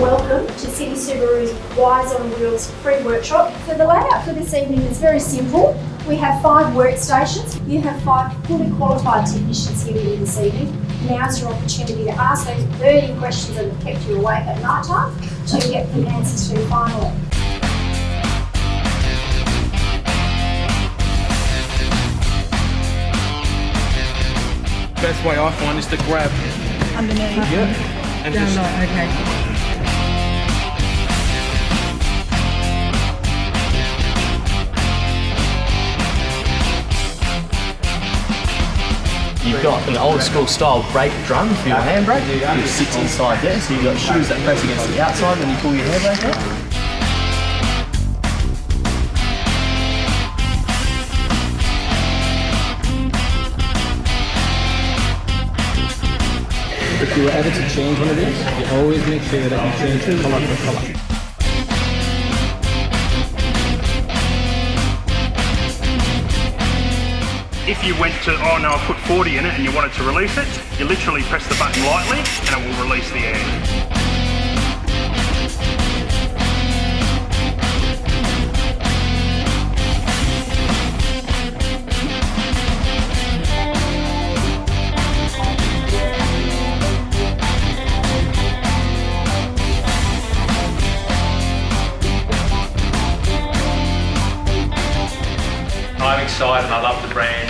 Welcome to City Subaru's Wise on Wheels free workshop. So the layout for this evening is very simple. We have 5 workstations. You have 5 fully qualified technicians here with you this evening. Now's your opportunity to ask those burning questions that have kept you awake at night time to get the answers to finally. Best way I find is to grab underneath. yeah, and just Okay. You've got an old school style brake drum for your handbrake, which sits inside there, so you've got shoes that press against the outside when you pull your handbrake out. If you were ever to change one of these, you always make sure that you change the colour for colour. If you went to, oh no, I put 40 in it and you wanted to release it, you literally press the button lightly and it will release the air. I'm excited and I love the brand.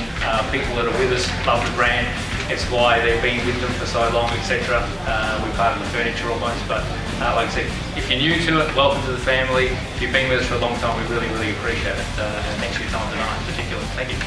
People that are with us love the brand. It's why they've been with them for so long, etc. We're part of the furniture almost, but like I said, if you're new to it, welcome to the family. If you've been with us for a long time, we really, really appreciate it. And thanks for your time tonight in particular. Thank you.